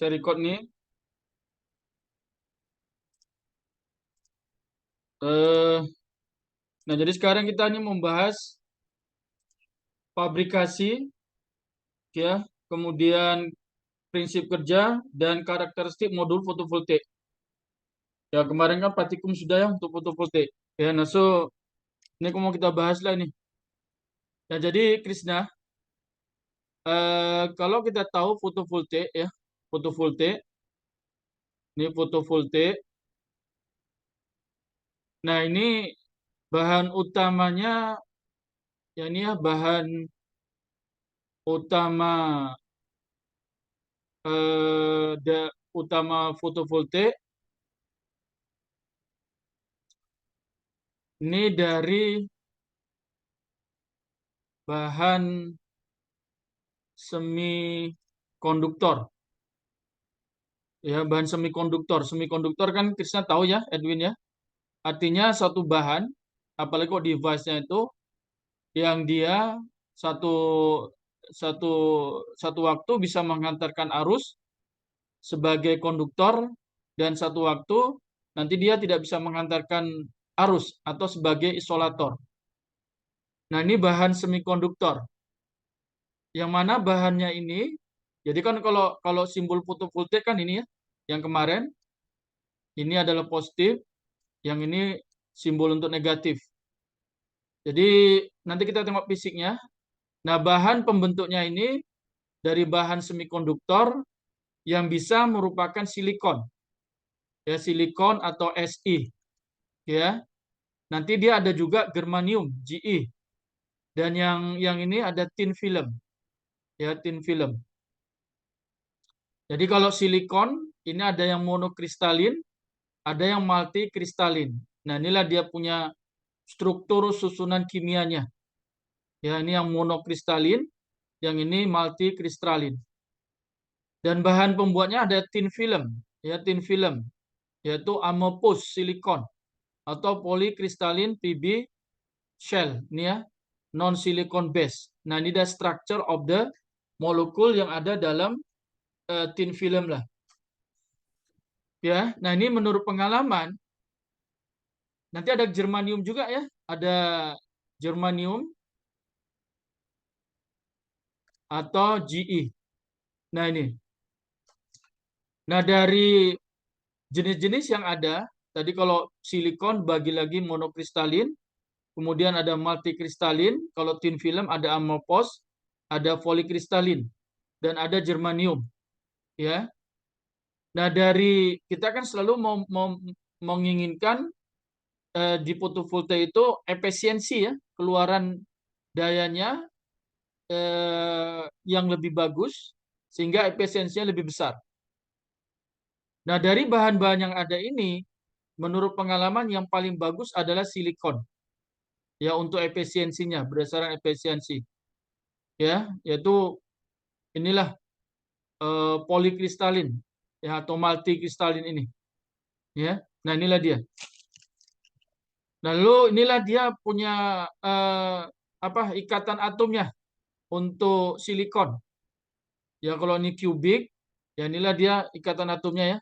Saya record nih. Eh, nah, jadi sekarang kita ini membahas fabrikasi, ya, kemudian prinsip kerja dan karakteristik modul fotovoltaik. Ya, kemarin kan praktikum sudah ya untuk fotovoltaik. Ya, nah ini mau kita bahas lah ini. Ya, jadi Krisna, kalau kita tahu fotovoltaik ya, fotovoltaik, ini fotovoltaik. Nah, ini bahan utamanya, ya ini ya bahan utama utama fotovoltaik ini dari bahan semikonduktor. Ya, bahan semikonduktor. Semikonduktor kan Krisna tahu ya, Edwin ya. Artinya satu bahan, apalagi kok device-nya itu yang dia satu satu satu waktu bisa menghantarkan arus sebagai konduktor dan satu waktu nanti dia tidak bisa menghantarkan arus atau sebagai isolator. Nah, ini bahan semikonduktor. Yang mana bahannya ini, jadi kan kalau kalau simbol fotovoltaik kan ini ya, yang kemarin ini adalah positif, yang ini simbol untuk negatif. Jadi nanti kita tengok fisiknya. Nah, bahan pembentuknya ini dari bahan semikonduktor yang bisa merupakan silikon, ya silikon atau Si, ya. Nanti dia ada juga germanium, Ge, dan yang ini ada tin film, ya tin film. Jadi kalau silikon ini ada yang monokristalin, ada yang multikristalin. Nah, inilah dia punya struktur susunan kimianya. Ya, ini yang monokristalin, yang ini multikristalin. Dan bahan pembuatnya ada tin film, ya tin film, yaitu amorphous silikon atau polycrystalline PB shell, ini ya, non silicon base. Nah, ini ada structure of the molecule yang ada dalam tin film lah. Ya, nah ini menurut pengalaman nanti ada germanium juga ya, ada germanium atau Ge. Nah ini. Nah dari jenis-jenis yang ada, tadi kalau silikon bagi lagi monokristalin, kemudian ada multikristalin, kalau tin film ada amorphous, ada polikristalin, dan ada germanium. Ya. Nah dari kita kan selalu menginginkan di fotovoltaik itu efisiensi ya, keluaran dayanya yang lebih bagus sehingga efisiensinya lebih besar. Nah, dari bahan-bahan yang ada ini, menurut pengalaman yang paling bagus adalah silikon. Ya, untuk efisiensinya berdasarkan efisiensi. Ya, yaitu inilah polikristalin ya atau multikristalin ini. Ya. Nah, inilah dia. Lalu inilah dia punya ikatan atomnya untuk silikon. Ya, kalau ini kubik, ya inilah dia ikatan atomnya ya.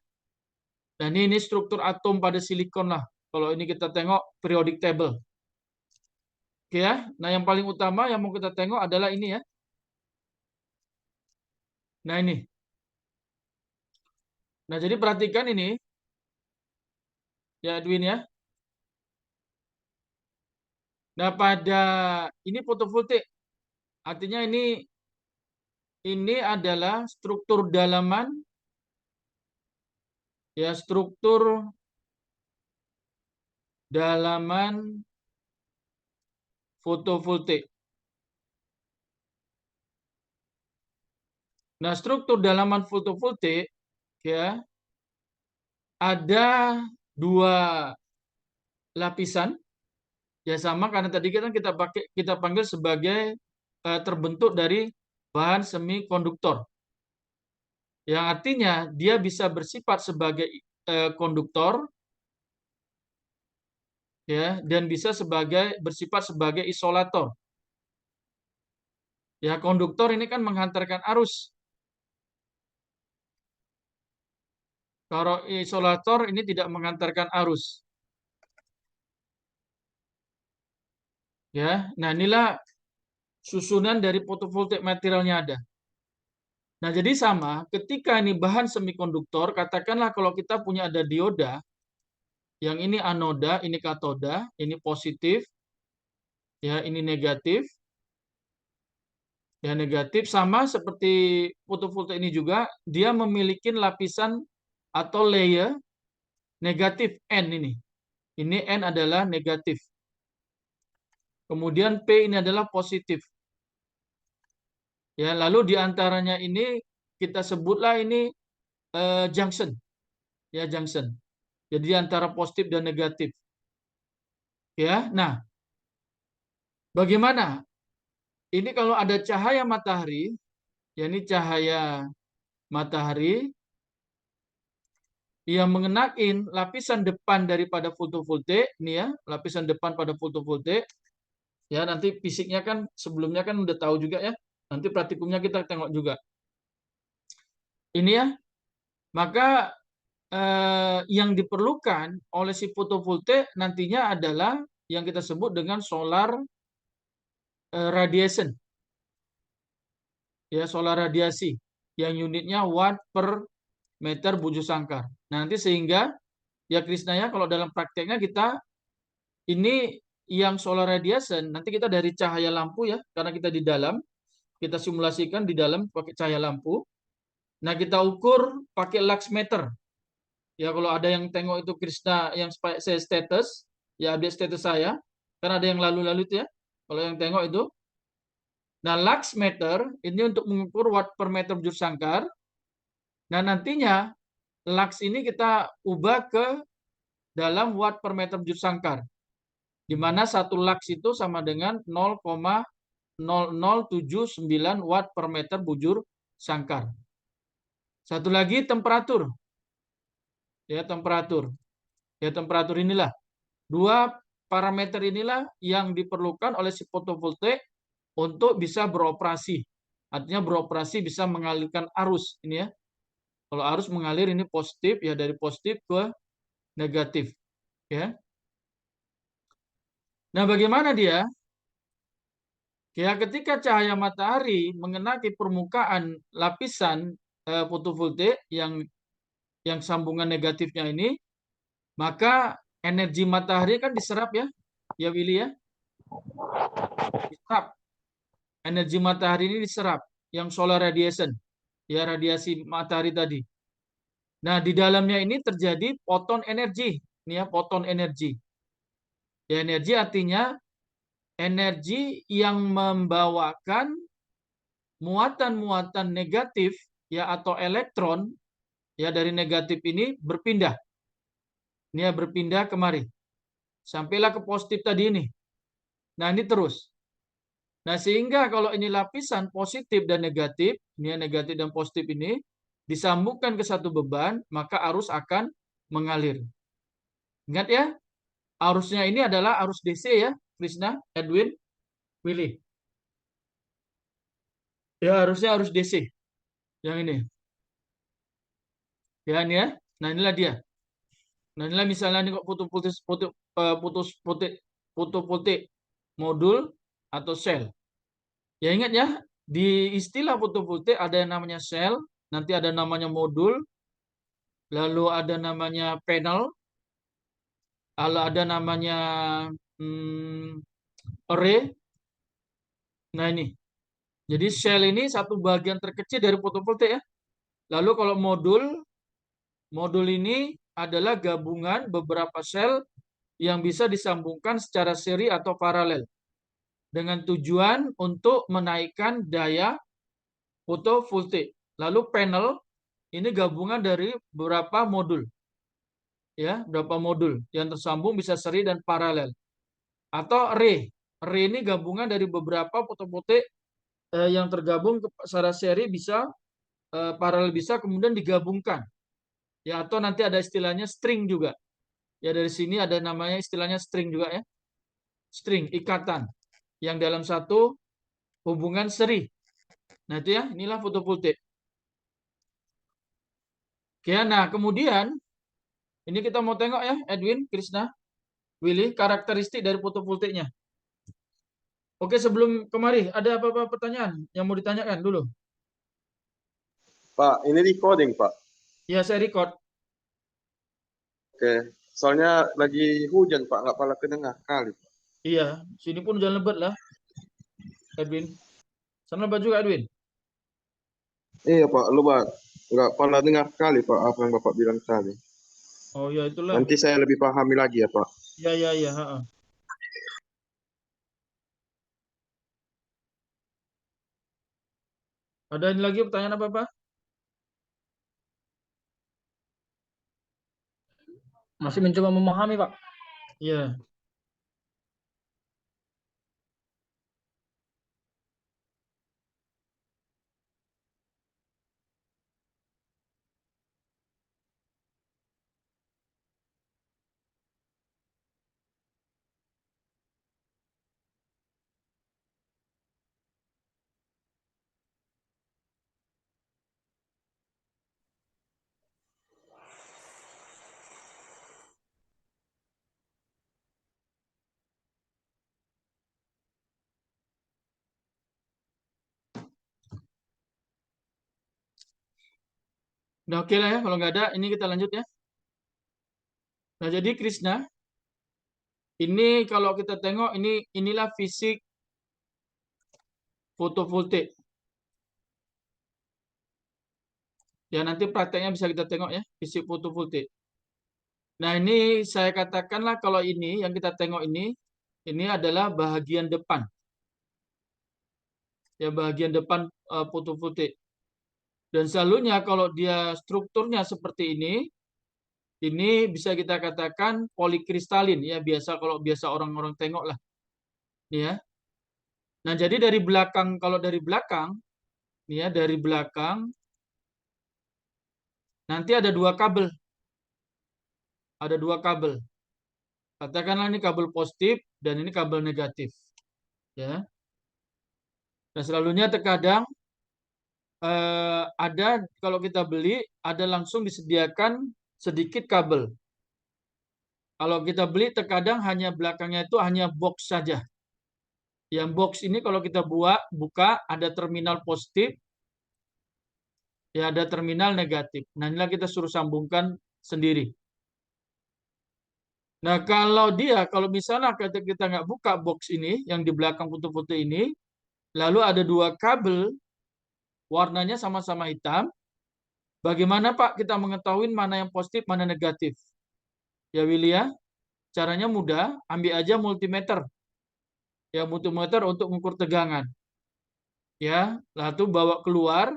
Nah, ini struktur atom pada silikon lah. Kalau ini kita tengok periodic table. Oke ya. Nah, yang paling utama yang mau kita tengok adalah ini ya. Nah, ini. Nah, jadi perhatikan ini. Ya, Edwin ya. Nah, pada ini fotovoltaik. Artinya ini adalah struktur dalaman, ya struktur dalaman fotovoltaik. Nah, struktur dalaman fotovoltaik ya ada dua lapisan. Ya sama karena tadi kita panggil sebagai terbentuk dari bahan semikonduktor. Yang artinya dia bisa bersifat sebagai konduktor ya dan bisa bersifat sebagai isolator. Ya, konduktor ini kan menghantarkan arus. Kalau isolator ini tidak mengantarkan arus. Ya, nah inilah susunan dari fotovoltaik materialnya ada. Nah, jadi sama, ketika ini bahan semikonduktor, katakanlah kalau kita punya ada dioda, yang ini anoda, ini katoda, ini positif, ya ini negatif, ya negatif sama seperti fotovoltaik ini juga, dia memiliki lapisan atau layer negatif N ini. Ini N adalah negatif. Kemudian P ini adalah positif. Ya, lalu di antaranya ini kita sebutlah ini junction, ya junction. Jadi antara positif dan negatif. Ya, nah, bagaimana? Ini kalau ada cahaya matahari, ya ini cahaya matahari yang mengenain lapisan depan daripada fotovoltaik, ini ya, lapisan depan pada fotovoltaik. Ya, nanti fisiknya kan sebelumnya kan udah tahu juga ya. Nanti praktikumnya kita tengok juga. Ini ya, maka yang diperlukan oleh si fotovoltaik nantinya adalah yang kita sebut dengan solar radiation. Ya, solar radiasi yang unitnya watt per meter bujur sangkar. Nah, nanti sehingga ya Krisnaya kalau dalam prakteknya kita ini yang solar radiation nanti kita dari cahaya lampu ya karena kita di dalam kita simulasikan di dalam pakai cahaya lampu. Nah, kita ukur pakai lux meter. Ya, kalau ada yang tengok itu Krishna yang saya status, ya update status saya. Kan ada yang lalu-lalu itu ya. Kalau yang tengok itu. Nah, lux meter ini untuk mengukur watt per meter bujur sangkar. Nah, nantinya lux ini kita ubah ke dalam watt per meter bujur sangkar. Di mana satu lux itu sama dengan 0,0079 watt per meter bujur sangkar. Satu lagi temperatur. Ya, temperatur. Ya, temperatur inilah. Dua parameter inilah yang diperlukan oleh si fotovoltaik untuk bisa beroperasi. Artinya beroperasi bisa mengalirkan arus ini ya. Kalau arus mengalir ini positif ya dari positif ke negatif ya. Nah, bagaimana dia? Ya, ketika cahaya matahari mengenai permukaan lapisan fotovoltaik yang sambungan negatifnya ini, maka energi matahari kan diserap ya, ya Willy ya, diserap. Energi matahari ini diserap, yang solar radiation, ya radiasi matahari tadi. Nah, di dalamnya ini terjadi foton energi, ini ya foton energi. Ya, energi artinya energi yang membawakan muatan-muatan negatif ya atau elektron ya dari negatif ini berpindah. Ini ya berpindah kemari. Sampailah ke positif tadi ini. Nah, ini terus. Nah, sehingga kalau ini lapisan positif dan negatif, ini ya negatif dan positif ini disambungkan ke satu beban, maka arus akan mengalir. Ingat ya, arusnya ini adalah arus DC ya, Krishna, Edwin, Willy. Ya, harusnya arus DC yang ini. Ya, ini ya. Nah, inilah dia. Nah, inilah misalnya ini kok fotovoltaik modul atau sel. Ya, ingat ya, di istilah fotovoltaik ada yang namanya sel, nanti ada namanya modul, lalu ada namanya panel, lalu ada namanya hmm, array. Nah, ini. Jadi sel ini satu bagian terkecil dari fotovoltaik ya. Lalu kalau modul, modul ini adalah gabungan beberapa sel yang bisa disambungkan secara seri atau paralel dengan tujuan untuk menaikkan daya fotovoltaik. Lalu panel ini gabungan dari beberapa modul, ya, beberapa modul yang tersambung bisa seri dan paralel. Atau array, array ini gabungan dari beberapa fotovoltaik yang tergabung secara seri bisa paralel bisa kemudian digabungkan. Ya, atau nanti ada istilahnya string juga. Ya, dari sini ada namanya istilahnya string juga ya. String, ikatan yang dalam satu hubungan seri. Nah, itu ya, inilah fotovoltaik. Ya, nah kemudian ini kita mau tengok ya, Edwin, Krisna, Willy, karakteristik dari fotovoltaiknya. Oke, sebelum kemari, ada apa-apa pertanyaan yang mau ditanyakan dulu? Pak, ini recording, Pak. Ya, saya record. Oke. Soalnya lagi hujan, Pak. Nggak pala kedengar kali. Iya, sini pun hujan lebat lah, Edwin. Sana lebat juga, Edwin. Iya, Pak. Lu, Pak. Nggak pala dengar kali, Pak, apa yang Bapak bilang tadi. Oh ya itulah. Nanti saya lebih pahami lagi ya, Pak. Ya ya ya. Ha-ha. Ada ini lagi pertanyaan apa Pak? Masih mencoba memahami, Pak. Iya. Udah oke lah ya, kalau nggak ada, ini kita lanjut ya. Nah jadi Krishna, ini kalau kita tengok inilah fisik fotovoltaik. Ya nanti prakteknya bisa kita tengok ya, fisik fotovoltaik. Nah ini saya katakanlah kalau ini yang kita tengok ini adalah bagian depan. Ya bagian depan fotovoltaik. Dan selalunya kalau dia strukturnya seperti ini bisa kita katakan polikristalin ya biasa kalau biasa orang-orang tengok lah. Ya. Nah jadi dari belakang kalau dari belakang ya dari belakang nanti ada dua kabel. Ada dua kabel. Katakanlah ini kabel positif dan ini kabel negatif. Ya. Dan selalunya terkadang ada kalau kita beli ada langsung disediakan sedikit kabel. Kalau kita beli terkadang hanya belakangnya itu hanya box saja. Yang box ini kalau kita buka ada terminal positif, ya ada terminal negatif. Nah inilah kita suruh sambungkan sendiri. Nah kalau misalnya kita nggak buka box ini yang di belakang foto-foto ini, lalu ada dua kabel warnanya sama-sama hitam. Bagaimana Pak kita mengetahui mana yang positif, mana negatif? Ya Willy ya, caranya mudah, ambil aja multimeter. Ya multimeter untuk mengukur tegangan. Ya, lalu bawa keluar.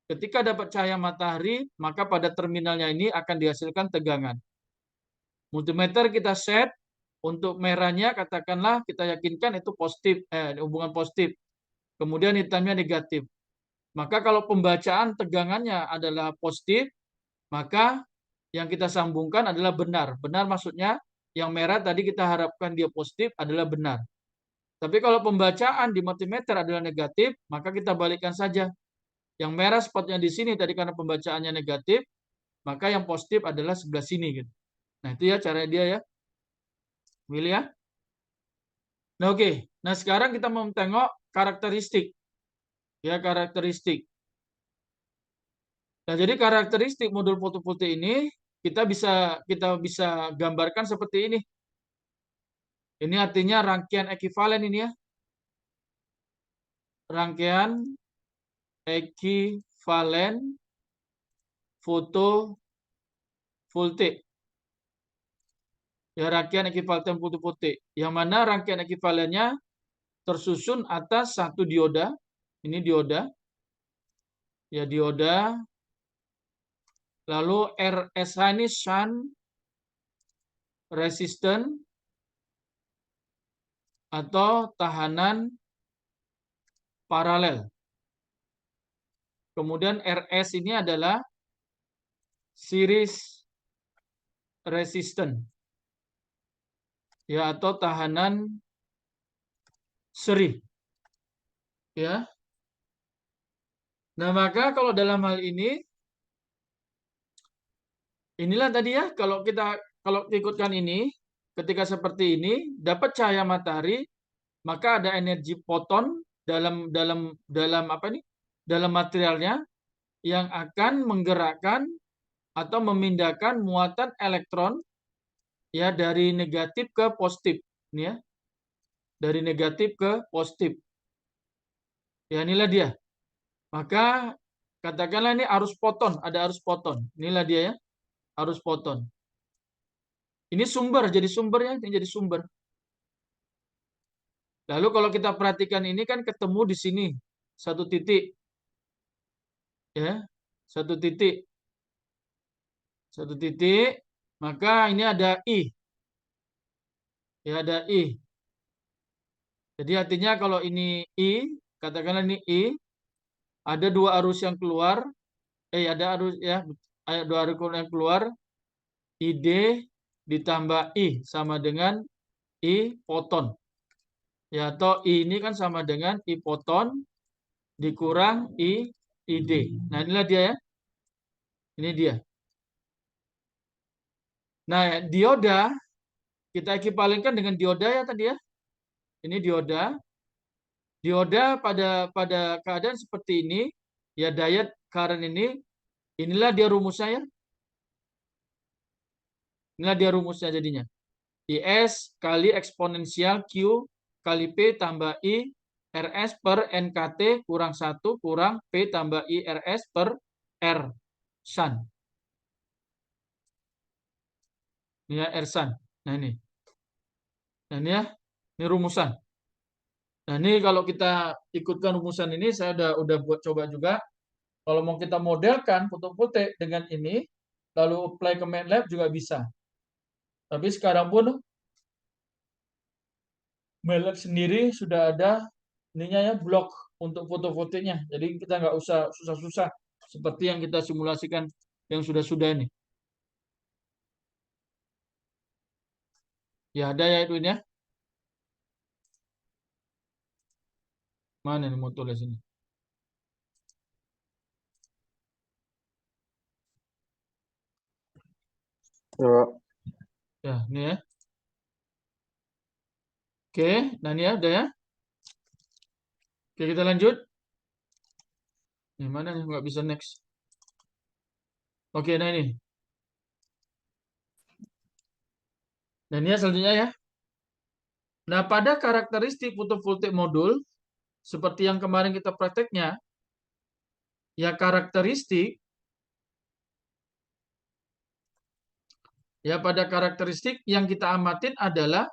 Ketika dapat cahaya matahari, maka pada terminalnya ini akan dihasilkan tegangan. Multimeter kita set untuk merahnya, katakanlah kita yakinkan itu positif, hubungan positif. Kemudian hitamnya negatif. Maka kalau pembacaan tegangannya adalah positif, maka yang kita sambungkan adalah benar. Benar maksudnya yang merah tadi kita harapkan dia positif adalah benar. Tapi kalau pembacaan di multimeter adalah negatif, maka kita balikkan saja. Yang merah spotnya di sini tadi karena pembacaannya negatif, maka yang positif adalah sebelah sini gitu. Nah, itu ya cara dia ya. Willy ya. Nah, oke. Nah, sekarang kita mau tengok karakteristik. Ya, karakteristik. Nah, jadi karakteristik modul fotovoltaik ini kita bisa gambarkan seperti ini. Ini artinya rangkaian ekuivalen ini ya. Rangkaian ekuivalen fotovoltaik. Ya, rangkaian ekuivalen fotovoltaik. Yang mana rangkaian ekuivalennya tersusun atas satu dioda. Ini dioda. Ya, dioda. Lalu RSH ini shunt resistant atau tahanan paralel. Kemudian RS ini adalah series resistant. Ya, atau tahanan seri. Ya. Nah, maka kalau dalam hal ini Inilah tadi ya, kalau ikutkan ini, ketika seperti ini dapat cahaya matahari, maka ada energi foton dalam dalam dalam apa nih? Dalam materialnya yang akan menggerakkan atau memindahkan muatan elektron ya dari negatif ke positif, ini ya, dari negatif ke positif. Ya inilah dia. Maka katakanlah ini arus foton, ada arus foton. Inilah dia ya, arus foton. Ini sumber, jadi sumbernya, ini jadi sumber. Lalu kalau kita perhatikan ini kan ketemu di sini satu titik, ya, satu titik, satu titik. Maka ini ada I, ya ada I. Jadi artinya kalau ini I, katakanlah ini I, ada dua arus yang keluar, ada arus ya, ada dua arus yang keluar, ID ditambah I sama dengan I foton. Ya, atau I ini kan sama dengan I foton dikurang ID. Nah, inilah dia ya. Ini dia. Nah, dioda kita ekivalenkan dengan dioda ya tadi ya. Ini dioda. Dioda pada keadaan seperti ini, ya diode current ini, inilah dia rumusnya ya. Inilah dia rumusnya jadinya. IS kali eksponensial Q kali P tambah I RS per NKT kurang 1 kurang P tambah I RS per R san. Ini ya R san. Nah ini. Nah ini ya. Ini rumusan. Nah ini kalau kita ikutkan rumusan ini, saya udah buat coba juga. Kalau mau kita modelkan fotovoltaik dengan ini, lalu apply ke MATLAB juga bisa. Tapi sekarang pun MATLAB sendiri sudah ada ininya ya, blok untuk fotovoltaiknya. Jadi kita nggak usah susah-susah seperti yang kita simulasikan yang sudah-sudah ini. Ya ada ya itu ya. Mana nih mau tulis ini? Ya, Ya, ini ya. Oke, nah ini ya, udah ya. Oke, kita lanjut. Ini mana nih? Nggak bisa next. Oke, nah ini. Nah ini ya selanjutnya ya. Nah, pada karakteristik fotovoltaik modul, seperti yang kemarin kita prakteknya, ya karakteristik, ya pada karakteristik yang kita amatin adalah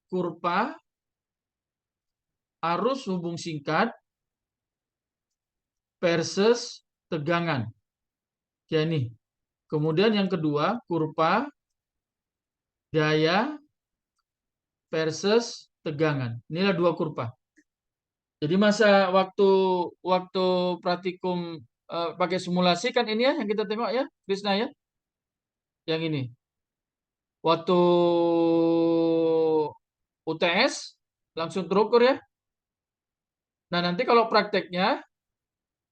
kurva arus hubung singkat versus tegangan. Ya ini. Kemudian yang kedua, kurva daya versus tegangan. Inilah dua kurva. Jadi masa waktu praktikum pakai simulasi kan ini ya yang kita tengok ya, Krisna ya. Yang ini. Waktu UTS langsung terukur ya. Nah, nanti kalau prakteknya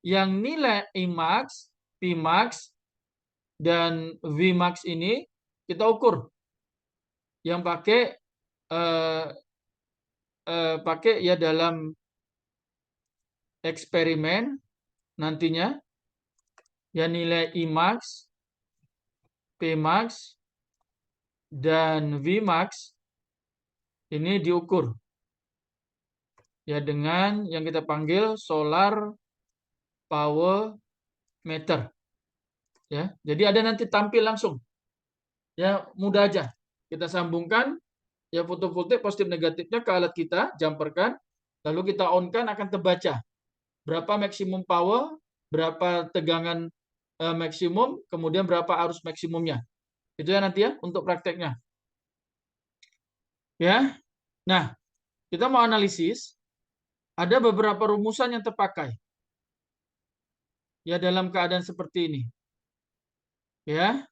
yang nilai Imax, Pmax, dan Vmax ini kita ukur. Yang pakai ya dalam eksperimen nantinya ya nilai Imax, Pmax, dan Vmax ini diukur ya dengan yang kita panggil solar power meter. Ya, jadi ada nanti tampil langsung. Ya, mudah aja. Kita sambungkan ya fotovoltaik positif negatifnya ke alat kita, jumperkan, lalu kita on-kan akan terbaca berapa maksimum power, berapa tegangan maksimum, kemudian berapa arus maksimumnya. Itu ya nanti ya untuk prakteknya. Ya. Nah, kita mau analisis ada beberapa rumusan yang terpakai. Ya dalam keadaan seperti ini. Ya.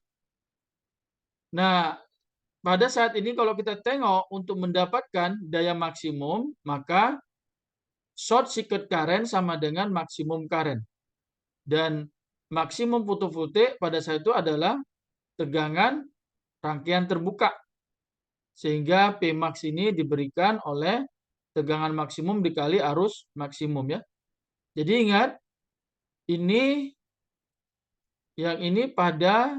Nah, pada saat ini kalau kita tengok untuk mendapatkan daya maksimum, maka short circuit current sama dengan maksimum current. Dan maksimum fotovoltaik pada saat itu adalah tegangan rangkaian terbuka. Sehingga Pmax ini diberikan oleh tegangan maksimum dikali arus maksimum ya. Jadi ingat, ini yang ini pada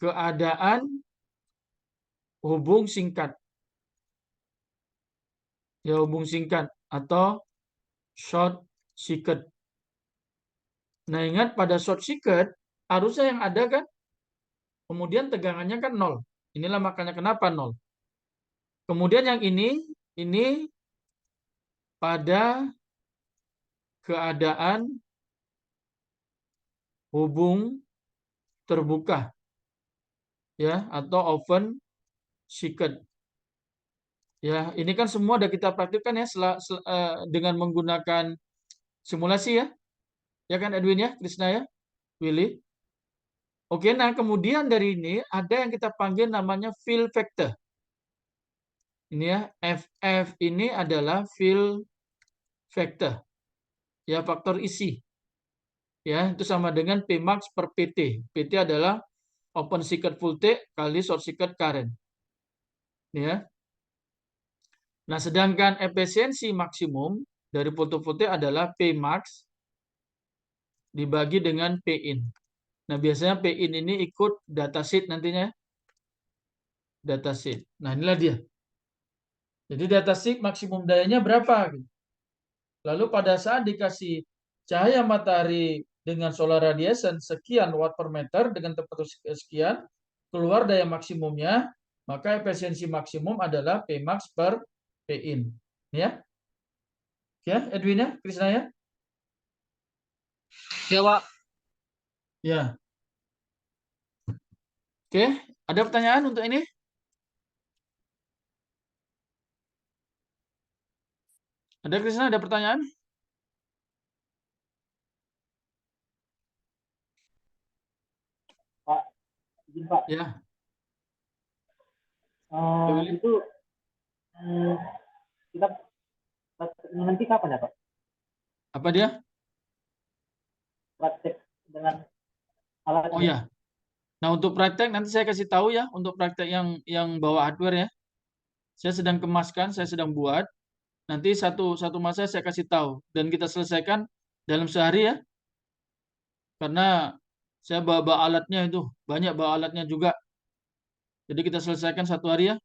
keadaan hubung singkat. Ya, hubung singkat atau short circuit. Nah, ingat pada short circuit arusnya yang ada kan, kemudian tegangannya kan 0. Inilah makanya kenapa 0. Kemudian yang ini pada keadaan hubung terbuka ya, atau open circuit. Ya, ini kan semua sudah kita praktikkan ya dengan menggunakan simulasi ya. Ya kan Edwin ya, Krisna ya, Willy. Oke, nah kemudian dari ini ada yang kita panggil namanya fill factor. Ini ya, FF ini adalah fill factor. Ya, faktor isi. Ya, itu sama dengan Pmax per PT. PT adalah open circuit voltage kali short circuit current. Ya. Nah, sedangkan efisiensi maksimum dari fotovoltaik adalah Pmax dibagi dengan Pin. Nah, biasanya Pin ini ikut datasheet nantinya. Datasheet. Nah, inilah dia. Jadi datasheet maksimum dayanya berapa? Lalu pada saat dikasih cahaya matahari dengan solar radiation sekian watt per meter dengan temperatur sekian, keluar daya maksimumnya, maka efisiensi maksimum adalah Pmax per Pin. Ya, ya Edwin ya, Krisna ya. Ya, Pak. Ya. Oke, ada pertanyaan untuk ini? Ada Krisna, ada pertanyaan? Pak, izin Pak. Ya. Itu kita prakteknya nanti kapan ya Pak? Apa dia? Praktek dengan alatnya. Oh ya. Nah, untuk praktek nanti saya kasih tahu ya, untuk praktek yang bawa hardware ya. Saya sedang kemaskan, saya sedang buat. Nanti satu masa saya kasih tahu dan kita selesaikan dalam sehari ya. Karena saya bawa alatnya itu, banyak bawa alatnya juga. Jadi kita selesaikan satu hari ya,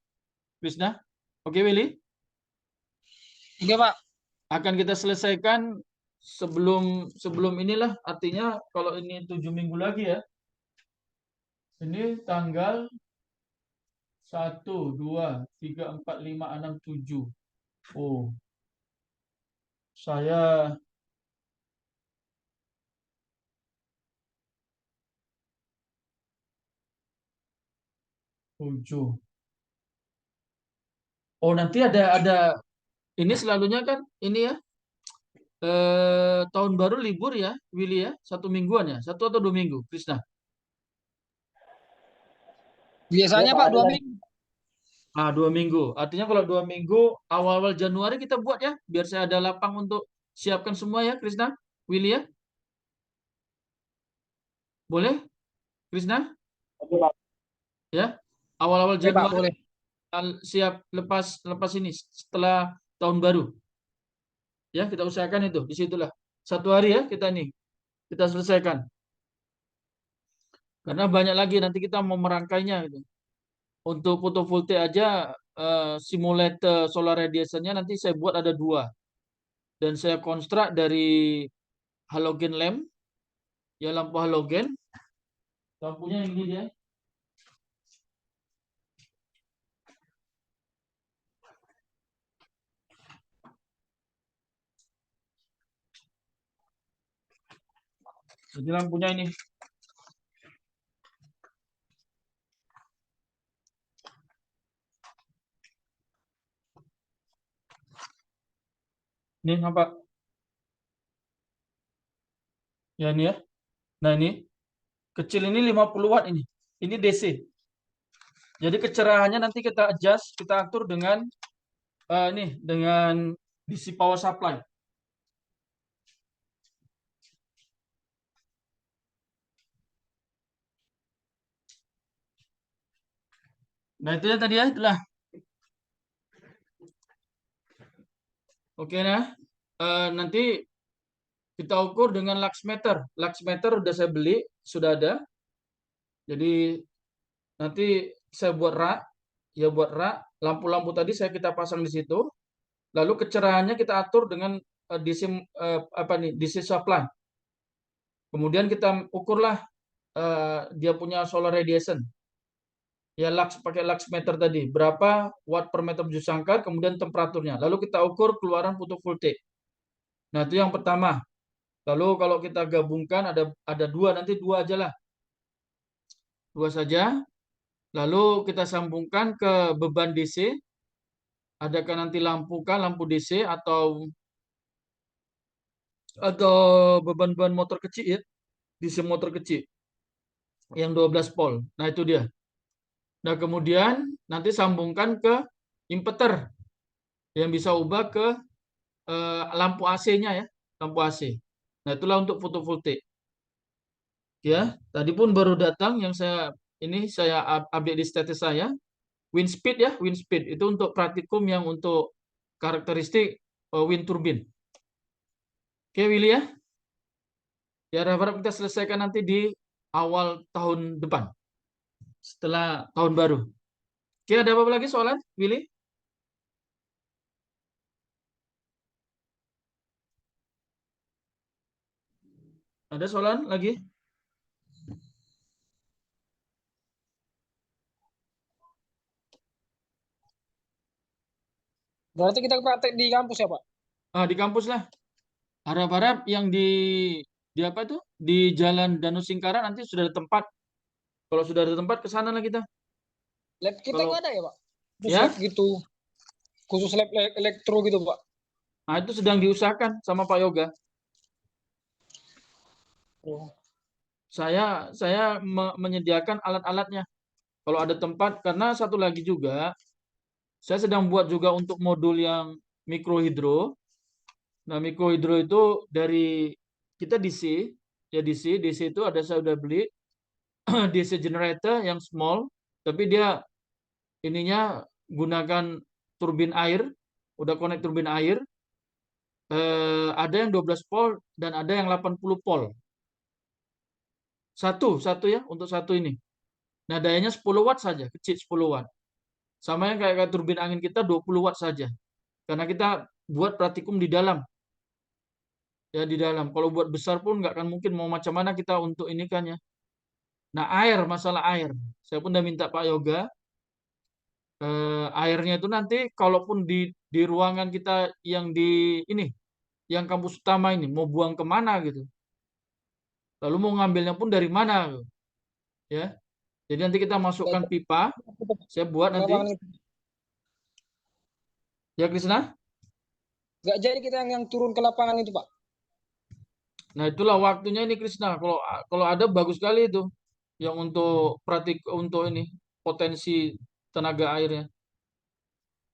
Krisna. Oke, Willy? Oke, Pak. Akan kita selesaikan sebelum inilah, artinya kalau ini 7 minggu lagi ya. Ini tanggal 1, 2, 3, 4, 5, 6, 7. Oh, saya tujuh. Oh, nanti ada ini selalunya kan ini ya. Tahun baru libur ya, Willy ya, 1 mingguan ya, 1 atau 2 minggu, Krisna. Biasanya Ya, Pak, Pak ada 2 minggu. 2 minggu. Artinya kalau 2 minggu awal-awal Januari kita buat ya, biar saya ada lapang untuk siapkan semua ya, Krisna, Willy ya. Boleh, Krisna? Oke, Pak. Ya, awal-awal Oke, Pak, Januari boleh. siap lepas ini setelah tahun baru. Ya, kita usahakan itu. Disitulah. 1 hari ya kita selesaikan. Karena banyak lagi nanti kita mau merangkainya gitu. Untuk fotovoltaik aja simulator solar radiation-nya nanti saya buat ada 2. Dan saya konstruk dari halogen lamp. Ya, lampu halogen. Lampunya yang ini dia. Jadi lampunya ini. Ini apa? Ya ini ya. Nah ini. Kecil ini 50 watt ini. Ini DC. Jadi kecerahannya nanti kita adjust, kita atur dengan dengan DC power supply. Nah, itu ya tadi ya, itulah. Oke, nah. Nanti kita ukur dengan lux meter. Lux meter udah saya beli, sudah ada. Jadi nanti saya buat rak, ya buat rak. Lampu-lampu tadi kita pasang di situ. Lalu kecerahannya kita atur dengan DC DC supply. Kemudian kita ukurlah dia punya solar radiation. Ya pakai lux meter tadi, berapa watt per meter bujur sangkar, kemudian temperaturnya. Lalu kita ukur keluaran fotovoltaik. Nah, itu yang pertama. Lalu kalau kita gabungkan ada dua, nanti dua aja lah. Dua saja. Lalu kita sambungkan ke beban DC. Adakah nanti lampu DC atau beban-beban motor kecil ya, DC motor kecil yang 12 volt. Nah, itu dia. Nah, kemudian nanti sambungkan ke inverter yang bisa ubah ke lampu AC-nya ya, lampu AC. Nah, itulah untuk fotovoltaik. Ya, tadi pun baru datang yang saya update di status saya. Wind speed ya, wind speed itu untuk praktikum yang untuk karakteristik wind turbine. Oke, Willy ya. Ya, harap kita selesaikan nanti di awal tahun depan. Setelah tahun baru. Oke, ada apa lagi soalan, Willy? Ada soalan lagi? Berarti kita praktek di kampus ya, Pak? Di kampus lah. Harap-harap yang di apa itu? Di Jalan Danau Singkaran nanti sudah ada tempat. Kalau sudah ada tempat ke sana lah kita. Lab kita Kalau nggak ada ya, Pak? Khusus ya, lab gitu. Khusus lab elektro gitu, Pak. nah itu sedang diusahakan sama Pak Yoga. Oh. Saya menyediakan alat-alatnya. Kalau ada tempat, karena satu lagi juga, saya sedang buat juga untuk modul yang mikrohidro. Nah, mikrohidro itu dari kita DC, ya DC itu saya udah beli DC generator yang small, tapi dia ininya gunakan turbin air, udah connect turbin air. Ada yang 12 volt dan ada yang 80 volt. Satu ya untuk satu ini. Nah, dayanya 10 watt saja, kecil 10 watt. Sama yang kayak turbin angin kita 20 watt saja. Karena kita buat praktikum di dalam. Ya di dalam. Kalau buat besar pun nggak akan mungkin, mau macam mana kita untuk ini kan ya. Nah, masalah air. Saya pun udah minta Pak Yoga. Airnya itu nanti kalaupun di ruangan kita yang di ini, yang kampus utama ini, mau buang kemana gitu. Lalu mau ngambilnya pun dari mana, ya. Jadi nanti kita masukkan pipa. Saya buat nanti. Lapangan itu. Ya, Krisna. Nggak jadi kita yang turun ke lapangan itu, Pak. Nah, itulah waktunya ini, Krisna. Kalau ada bagus sekali itu yang untuk untuk ini potensi tenaga airnya.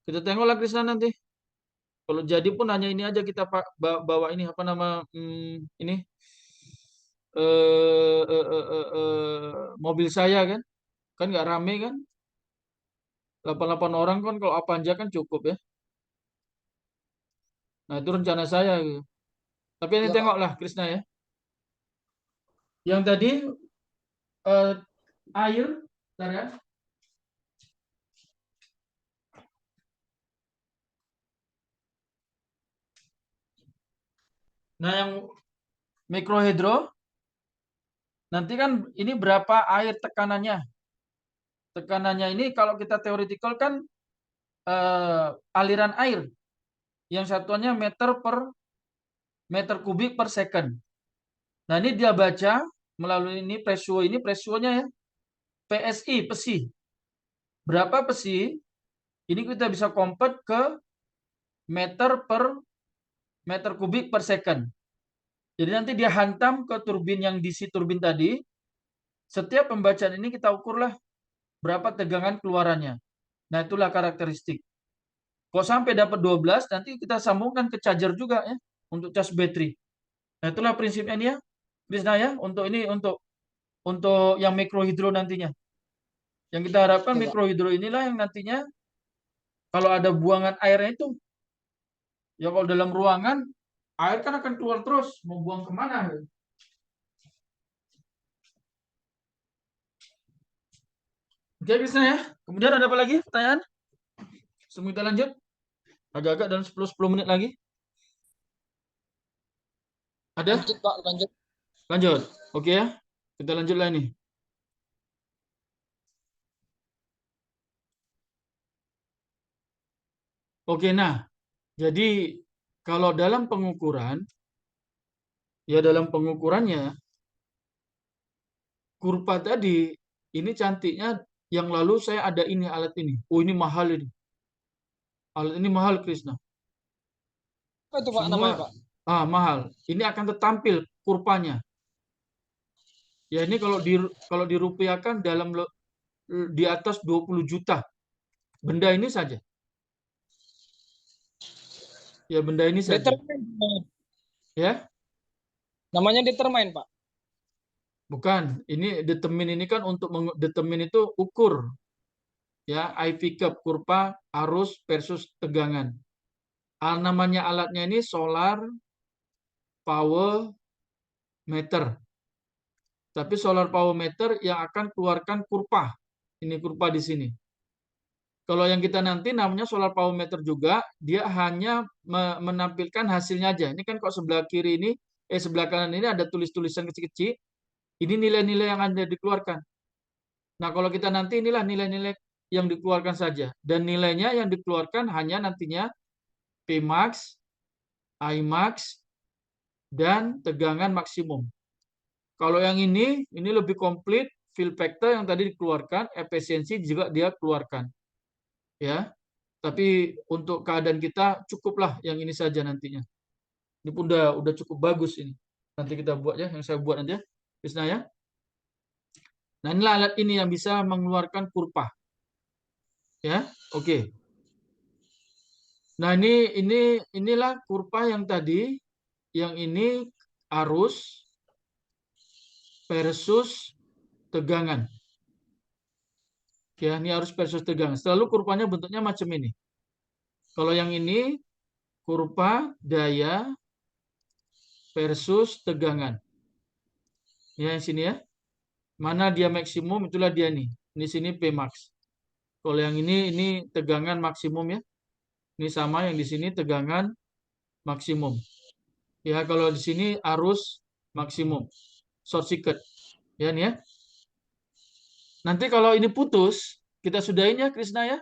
Kita tengoklah, Krisna, nanti. Kalau jadi pun hanya ini aja kita bawa ini apa nama ini mobil saya kan nggak rame kan, 8 orang kan, kalau Avanza kan cukup ya. Nah, itu rencana saya gitu. Tapi ini Ya, Pak. tengoklah, Krisna ya. Yang tadi air, bentar ya. Nah, yang mikrohidro nanti kan ini berapa air tekanannya. Tekanannya ini kalau kita teoretikal kan aliran air yang satuannya meter kubik per second. Nah, ini dia baca melalui ini presionya ya. PSI. Berapa PSI? Ini kita bisa convert ke meter kubik per second. Jadi nanti dia hantam ke turbin yang DC turbin tadi. Setiap pembacaan ini kita ukurlah berapa tegangan keluarannya. Nah, itulah karakteristik. Kalau sampai dapat 12, nanti kita sambungkan ke charger juga ya, untuk cas baterai. Nah, itulah prinsipnya ini ya, Krisna ya, untuk ini untuk yang mikrohidro nantinya. Yang kita harapkan Iya, Pak. mikrohidro inilah yang nantinya kalau ada buangan airnya itu, ya kalau dalam ruangan air kan akan keluar terus, mau buang kemana? Oke, Krisna ya. Kemudian ada apa lagi pertanyaan? Sebelum kita lanjut, agak-agak dalam 10 menit lagi. Ada? Lanjut, Pak, lanjut. Lanjut. Oke ya. Kita lanjut lagi nih. Oke, nah. Jadi kalau dalam pengukuran, ya dalam pengukurannya, kurva tadi, ini cantiknya yang lalu saya ada ini alat ini. Oh, ini mahal ini. Alat ini mahal, Krisna. Apa itu, Pak, Semua namanya, Pak? mahal. Ini akan tertampil kurvanya. Ya ini kalau dirupiahkan di atas 20 juta. Benda ini saja. Ya benda ini saja. Determine. Ya, Namanya determine, Pak. bukan. Ini determine ini kan untuk determine itu ukur. Ya, IV curve, kurva arus versus tegangan. Namanya alatnya ini solar power meter. Tapi solar power meter yang akan keluarkan kurva. Ini kurva di sini. Kalau yang kita nanti namanya solar power meter juga, dia hanya menampilkan hasilnya aja. Ini kan kok sebelah kiri ini, sebelah kanan ini ada tulis-tulisan kecil-kecil. Ini nilai-nilai yang Anda dikeluarkan. Nah, kalau kita nanti inilah nilai-nilai yang dikeluarkan saja. Dan nilainya yang dikeluarkan hanya nantinya Pmax, Imax, dan tegangan maksimum. Kalau yang ini lebih komplit, fill factor yang tadi dikeluarkan, efisiensi juga dia keluarkan. Ya, tapi untuk keadaan kita cukuplah yang ini saja nantinya. Ini pun udah cukup bagus ini. Nanti kita buat ya, yang saya buat nanti ya. Bisna ya. Nah, inilah alat ini yang bisa mengeluarkan kurva. Ya, oke. Nah, inilah kurva yang tadi, yang ini arus versus tegangan. Ya, ini arus versus tegangan. Selalu kurvanya bentuknya macam ini. Kalau yang ini kurva daya versus tegangan. Ya, yang sini ya. Mana dia maksimum, itulah dia nih. Ini sini Pmax. Kalau yang ini tegangan maksimum ya. Ini sama yang di sini tegangan maksimum. Ya, kalau di sini arus maksimum. Short circuit. Ya, nih ya. Nanti kalau ini putus, kita sudahin ya, Krisna ya.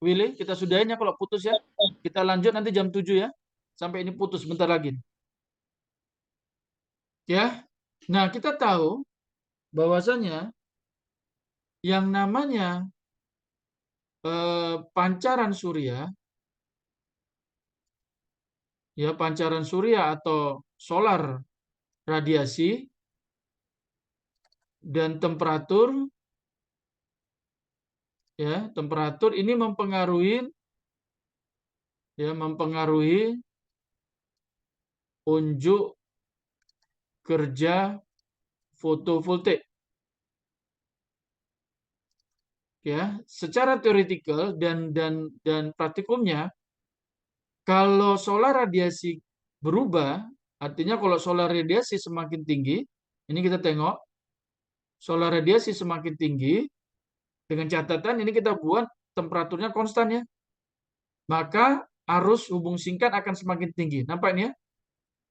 Willy, kita sudahin ya kalau putus ya. Kita lanjut nanti jam 7 ya. Sampai ini putus bentar lagi. Ya. Nah, kita tahu bahwasanya yang namanya pancaran surya, ya pancaran surya atau solar radiasi dan temperatur, ya temperatur ini mempengaruhi unjuk kerja fotovoltaik. Ya, secara teoretikal dan praktikumnya, kalau solar radiasi berubah, artinya kalau solar radiasi semakin tinggi, ini kita tengok, solar radiasi semakin tinggi, dengan catatan ini kita buat temperaturnya konstan ya, maka arus hubung singkat akan semakin tinggi. Nampak ini ya?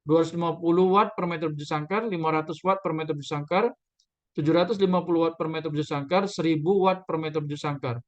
250 watt per meter biji sangkar, 500 watt per meter biji sangkar, 750 watt per meter biji sangkar, 1000 watt per meter biji sangkar.